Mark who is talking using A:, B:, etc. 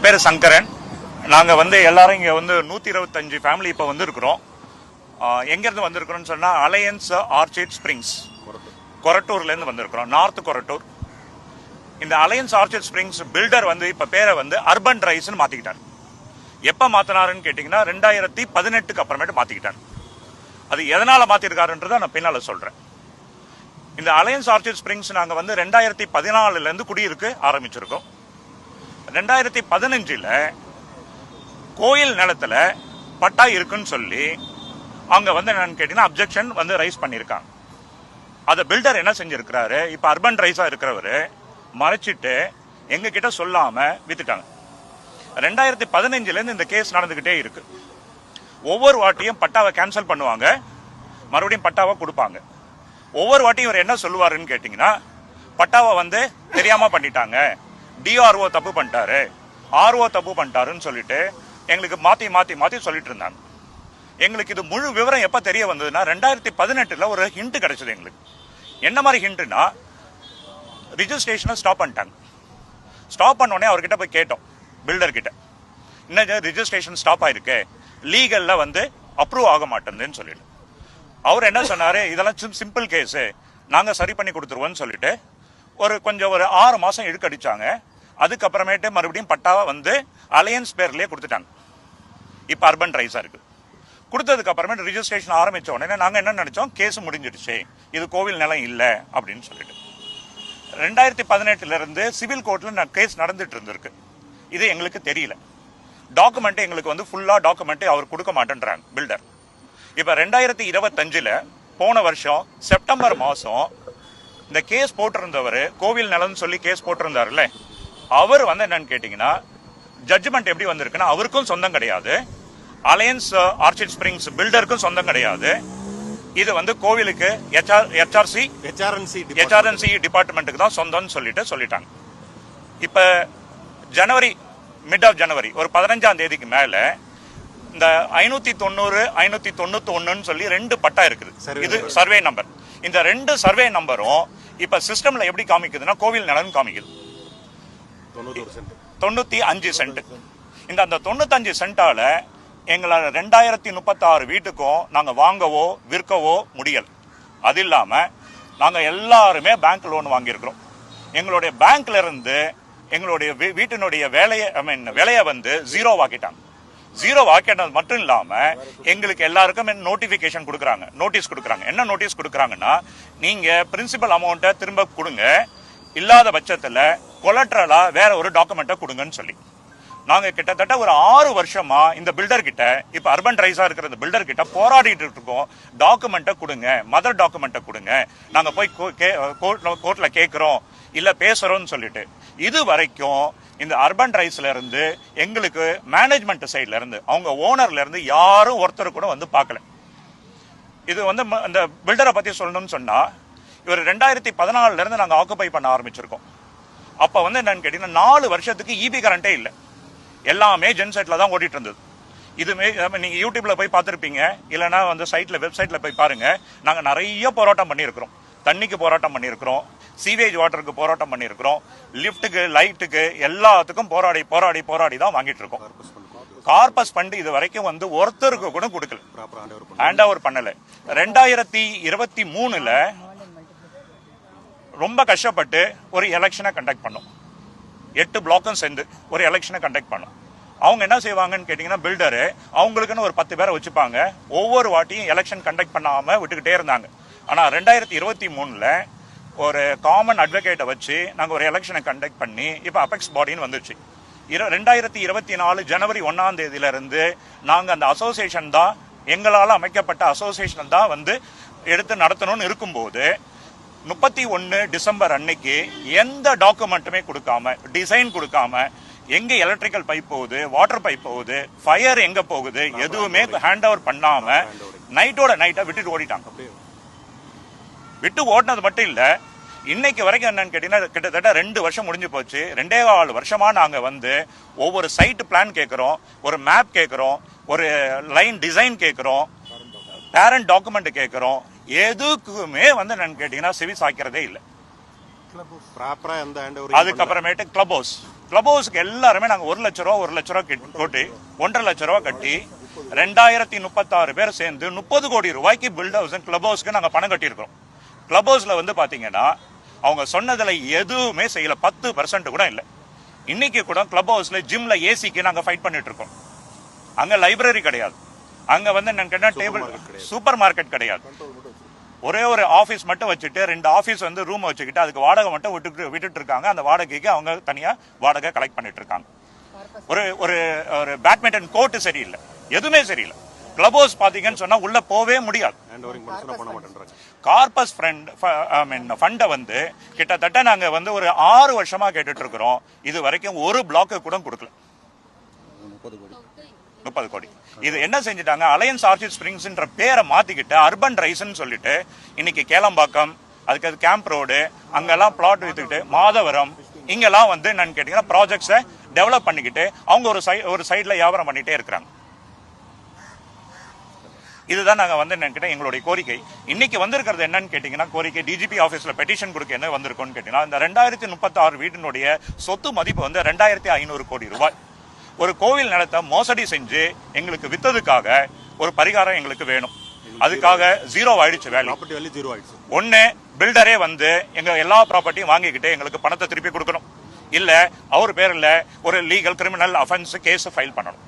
A: என் பேர் சங்கரன். நாங்கள் வந்து எல்லாரும் இங்கே வந்து 125 ஃபேமிலி இப்போ வந்து இருக்கிறோம். எங்கேருந்து வந்திருக்கிறோம்னு சொன்னால் அலையன்ஸ் ஆர்ச்சிட் ஸ்ப்ரிங்ஸ் கொரட்டூர்லேருந்து வந்திருக்கிறோம், நார்த் கொரட்டூர். இந்த அலையன்ஸ் ஆர்ச்சிட் ஸ்ப்ரிங்ஸ் பில்டர் வந்து இப்போ பேரை வந்து அர்பன் ரைஸ்ன்னு மாற்றிக்கிட்டார். எப்போ மாற்றினாருன்னு கேட்டிங்கன்னா 2018க்கு அப்புறமேட்டு மாற்றிக்கிட்டார். அது எதனால் மாற்றிருக்காருன்றதை நான் பின்னால் சொல்கிறேன். இந்த அலையன்ஸ் ஆர்ச்சிட் ஸ்ப்ரிங்ஸ் நாங்கள் வந்து 2014லேருந்து குடியிருக்க ஆரம்பிச்சிருக்கோம். 2015ல் கோயில் நிலத்தில் பட்டா இருக்குன்னு சொல்லி அங்கே வந்து என்னன்னு கேட்டீங்கன்னா அப்ஜெக்ஷன் வந்து ரைஸ் பண்ணியிருக்காங்க. அதை பில்டர் என்ன செஞ்சிருக்கிறாரு, இப்போ அர்பன் ரைஸாக இருக்கிறவர் மறைச்சிட்டு எங்ககிட்ட சொல்லாமல் வித்துட்டாங்க. 2015லேருந்து இந்த கேஸ் நடந்துக்கிட்டே இருக்கு. ஒவ்வொரு வாட்டியும் பட்டாவை கேன்சல் பண்ணுவாங்க, மறுபடியும் பட்டாவை கொடுப்பாங்க. ஒவ்வொரு வாட்டியும் இவர் என்ன சொல்லுவாருன்னு கேட்டிங்கன்னா, பட்டாவை வந்து தெரியாமல் பண்ணிட்டாங்க, டிஆர்ஓ தப்பு பண்ணிட்டாரு, ஆர்ஓ தப்பு பண்ணிட்டாருன்னு சொல்லிட்டு எங்களுக்கு மாற்றி மாற்றி மாற்றி சொல்லிட்டு இருந்தாங்க. எங்களுக்கு இது முழு விவரம் எப்போ தெரிய வந்ததுன்னா 2018ல் ஒரு ஹிண்ட் கிடைச்சது எங்களுக்கு. என்ன மாதிரி ஹிண்ட்னா, ரிஜிஸ்ட்ரேஷனை ஸ்டாப் பண்ணிட்டாங்க. ஸ்டாப் பண்ணோடனே அவர்கிட்ட போய் கேட்டோம், பில்டர் கிட்ட, என்ன ரிஜிஸ்ட்ரேஷன் ஸ்டாப் ஆயிருக்கு, லீகல்ல வந்து அப்ரூவ் ஆக மாட்டேங்குதுன்னு சொல்லிட்டு. அவர் என்ன சொன்னாரு, இதெல்லாம் சிம்பிள் கேஸு, நாங்கள் சரி பண்ணி கொடுத்துருவோம்னு சொல்லிட்டு ஒரு 6 மாதம் இழுக்கடிச்சாங்க. அதுக்கப்புறமேட்டு மறுபடியும் பட்டாவை வந்து அலையன்ஸ் பேர்லேயே கொடுத்துட்டாங்க. இப்போ அர்பன் ரைஸாக இருக்குது. கொடுத்ததுக்கு அப்புறமேட்டு ரிஜிஸ்ட்ரேஷன் ஆரம்பித்த உடனே நாங்கள் என்ன நினச்சோம், கேஸ் முடிஞ்சிடுச்சு, இது கோவில் நிலம் இல்லை அப்படின்னு சொல்லிட்டு. 2018லேருந்து சிவில் கோர்ட்டில் கேஸ் நடந்துட்டு இருந்திருக்கு. இது எங்களுக்கு தெரியல. டாக்குமெண்ட் எங்களுக்கு வந்து ஃபுல்லாக டாக்குமெண்ட் அவர் கொடுக்க மாட்டேன்றாங்க பில்டர். இப்போ 2025ல் போன வருஷம் செப்டம்பர் மாதம் இந்த கேஸ் போட்டிருந்தவர், கோவில் நிலம்னு சொல்லி கேஸ் போட்டிருந்தாருல்ல, அவர் வந்து என்னன்னு கேட்டிங்கன்னா ஜட்ஜ்மெண்ட் எப்படி வந்திருக்குன்னா, அவருக்கும் சொந்தம் கிடையாது, அலையன்ஸ் ஆர்ச்சிட் ஸ்ப்ரிங்ஸ் பில்டருக்கும் சொந்தம் கிடையாது. இது வந்து கோவிலுக்கு HRNC டிபார்ட்மெண்ட்டுக்கு தான் சொந்தம்னு சொல்லிட்டாங்க. இப்போ மிட் ஆஃப் ஜனவரி ஒரு 15ஆம் தேதிக்கு மேலே இந்த 590 591 சொல்லி 2 பட்டா இருக்குது. இது சர்வே நம்பர். இந்த 2 சர்வே நம்பரும் இப்ப சிஸ்டம்ல எப்படி காமிக்குதுன்னா கோவில் நிலம் காமிக்குது 95 சென்ட். அந்த 95 சென்டால எங்களால் 2036 வீட்டுக்கும் நாங்கள் வாங்கவோ விற்கவோ முடியல. அது இல்லாமல் நாங்கள் எல்லாருமே பேங்க் லோன் வாங்கியிருக்கிறோம். எங்களுடைய பேங்க்ல இருந்து எங்களுடைய வீட்டினுடைய விலையை வந்து ஜீரோ ஆக்கிட்டாங்க. ஜீரோ ஆக்கிட்டது மட்டும் இல்லாமல் எங்களுக்கு எல்லாருக்கும் நோட்டிஃபிகேஷன் கொடுக்குறாங்க, நோட்டீஸ் கொடுக்குறாங்க. என்ன நோட்டீஸ் கொடுக்குறாங்கன்னா, நீங்கள் பிரின்சிபல் அமௌண்ட்டை திரும்ப கொடுங்க, இல்லாத பட்சத்தில் கொலட்ரலாக வேற ஒரு டாக்குமெண்ட்டை கொடுங்கன்னு சொல்லி நாங்கள் கிட்டத்தட்ட ஒரு 6 வருஷமா இந்த பில்டர் கிட்ட, இப்போ அர்பன் ரைஸாக இருக்கிற இந்த பில்டர் கிட்ட போராடிட்டு இருக்கோம். டாக்குமெண்ட்டை கொடுங்க, மதர் டாக்குமெண்ட்டை கொடுங்க, நாங்கள் போய் கோர்ட்டில் கேட்குறோம், இல்லை பேசுகிறோம்னு சொல்லிட்டு. இது வரைக்கும் இந்த அர்பன் ரைஸ்ல இருந்து எங்களுக்கு மேனேஜ்மெண்ட் சைட்ல இருந்து, அவங்க ஓனர்ல இருந்து யாரும் ஒருத்தர் கூட வந்து பார்க்கல. இது வந்து இந்த பில்டரை பத்தி சொல்லணும்னு சொன்னா, இவர் 2014ல இருந்து நாங்கள் ஆக்குபை பண்ண ஆரம்பிச்சிருக்கோம். அப்ப வந்து என்னன்னு கேட்டீங்கன்னா 4 வருஷத்துக்கு இபி கரண்டே இல்லை, எல்லாமே ஜென்செட்ல தான் ஓடிட்டு இருந்தது. இதுமே நீங்க யூடியூப்ல போய் பார்த்துருப்பீங்க, இல்லைன்னா வந்து வெப்சைட்ல போய் பாருங்க. நாங்கள் நிறைய போராட்டம் பண்ணியிருக்கிறோம். தண்ணிக்கு போராட்டம் பண்ணியிருக்கிறோம், சீவேஜ் வாட்டருக்கு போராட்டம் பண்ணியிருக்கிறோம், லிப்டுக்கு லைட்டுக்கு எல்லாத்துக்கும் போராடி போராடி போராடி தான் வாங்கிட்டு இருக்கோம். கார்பஸ் ஃபண்ட் இது வரைக்கும் வந்து ஒருத்தருக்கு கூட கொடுக்கல, ஹேண்ட் ஓவர் பண்ணல. 2023ல் ரொம்ப கஷ்டப்பட்டு ஒரு எலெக்ஷனை கண்டக்ட் பண்ணோம். 8 பிளாக்கும் சேர்ந்து ஒரு எலெக்ஷனை கண்டக்ட் பண்ணோம். அவங்க என்ன செய்வாங்கன்னு கேட்டீங்கன்னா, பில்டரு அவங்களுக்குன்னு ஒரு 10 பேரை வச்சுப்பாங்க. ஒவ்வொரு வாட்டியும் எலெக்ஷன் கண்டக்ட் பண்ணாம விட்டுக்கிட்டே இருந்தாங்க. ஆனால் 2023ல் ஒரு காமன் அட்வொகேட்டை வச்சு நாங்கள் ஒரு எலெக்ஷனை கண்டக்ட் பண்ணி இப்போ அபெக்ஸ் பாடின்னு வந்துருச்சு. 2024 ஜனவரி 1ஆம் தேதியிலிருந்து நாங்கள் அந்த அசோசியேஷன் தான், எங்களால் அமைக்கப்பட்ட அசோசியேஷன் தான் வந்து எடுத்து நடத்தணும்னு இருக்கும்போது 31 டிசம்பர் அன்னைக்கு எந்த டாக்குமெண்ட்டுமே கொடுக்காம, டிசைன் கொடுக்காம, எங்க எலக்ட்ரிக்கல் பைப் போகுது, வாட்டர் பைப் போகுது, ஃபயர் எங்க போகுது, எதுவுமே ஹேண்ட் ஓவர் பண்ணாம நைட்டோட நைட்டா விட்டுட்டு ஓடிட்டாங்க. விட்டு ஓட்டினது மட்டும் இல்ல, இன்னைக்கு வரைக்கும் என்னன்னு கேட்டீங்கன்னா கிட்டத்தட்ட 2 வருஷம் முடிஞ்சு போச்சு. 2.25 வருஷமா நாங்க வந்து ஒவ்வொரு சைட் பிளான் கேட்கிறோம், ஒரு மேப் கேட்கிறோம், ஒரு லைன் டிசைன் கேட்கிறோம், பேரண்ட் டாக்குமெண்ட் கேட்கிறோம். எதுக்குமே வந்து என்னன்னு கேட்டீங்கன்னா சிவி சாய்க்கிறதே இல்லை. அதுக்கப்புறமேட்டு கிளப் ஹவுஸ் கிளப் ஹவுஸ்க்கு எல்லாருமே நாங்கள் 1 லட்ச ரூபா 1 லட்ச ரூபா கொட்டி 1.5 லட்ச ரூபா கட்டி 2036 பேர் சேர்ந்து 30 கோடி ரூபாய்க்கு பில்ட் ஹவுஸ் கிளப் ஹவுஸ்க்கு நாங்கள் பணம் கட்டியிருக்கிறோம். கிளப் ஹவுஸ்ல வந்து பாத்தீங்கன்னா அவங்க சொன்னதுல எதுவுமே செய்யல, 10% கூட இல்லை. இன்னைக்கு கூட கிளப் ஹவுஸ்ல ஜிம்ல ஏசிக்கு நாங்க ஃபைட் பண்ணிட்டு இருக்கோம். அங்க லைப்ரரி கிடையாது, அங்க வந்து என்னன்னு கேட்டா டேபிள் சூப்பர் மார்க்கெட் கிடையாது. ஒரே ஒரு ஆபீஸ் மட்டும் வச்சுட்டு 2 ஆபீஸ் வந்து ரூம் வச்சுக்கிட்டு அதுக்கு வாடகை மட்டும் விட்டுட்டு இருக்காங்க. அந்த வாடகைக்கு அவங்க தனியா வாடகை கலெக்ட் பண்ணிட்டு இருக்காங்க. ஒரு ஒரு ஒரு பேட்மிண்டன் கோர்ட் சரியில்லை, எதுவுமே சரியில்லை. கிளப் ஹவுஸ் பாத்தீங்கன்னு சொன்னா உள்ள போவே முடியாது. கார்பஸ் ஃபண்டை வந்து கிட்டத்தட்ட நாங்க வந்து ஒரு 6 வருஷமா கேட்டுட்டு இருக்கிறோம். இது வரைக்கும் ஒரு பிளாக்கு கூட கொடுக்கல. 30 கோடி. இது என்ன செஞ்சுட்டாங்க, அலையன்ஸ் ஆர்ச்சிட் ஸ்பிரிங்ஸ்ன்ற பேரை மாத்திக்கிட்டு அர்பன் ரைஸ்ன்னு சொல்லிட்டு இன்னைக்கு கேளம்பாக்கம், அதுக்கு கேம்ப் ரோடு, அங்கெல்லாம் பிளாட் வித்துக்கிட்டு மாதவரம் இங்கெல்லாம் வந்து என்னன்னு கேட்டீங்கன்னா ப்ராஜெக்ட்ஸை டெவலப் பண்ணிக்கிட்டு அவங்க ஒரு சைட்ல வியாபாரம் பண்ணிட்டே இருக்கிறாங்க. இதுதான் நாங்க வந்து என்னன்னு எங்களுடைய கோரிக்கை. இன்னைக்கு வந்திருக்கிறது என்னன்னு கேட்டீங்கன்னா கோரிக்கை டிஜிபி ஆபீஸ்ல பெட்டிஷன் கொடுக்க என்ன வந்திருக்கோம்னு கேட்டீங்கன்னா இந்த 2036 வீட்டினுடைய சொத்து மதிப்பு வந்து 2500 கோடி ரூபாய். ஒரு கோவில் நிலத்தை மோசடி செஞ்சு எங்களுக்கு வித்ததுக்காக ஒரு பரிகாரம் எங்களுக்கு வேணும். அதுக்காக ஜீரோ ஆயிடுச்சு வேல்யூ. ஒன்னு பில்டரே வந்து எங்க எல்லா ப்ராப்பர்ட்டியும் வாங்கிக்கிட்டு எங்களுக்கு பணத்தை திருப்பி கொடுக்கணும், இல்ல அவர் பேர்ல ஒரு legal criminal offence case file பண்ணணும்.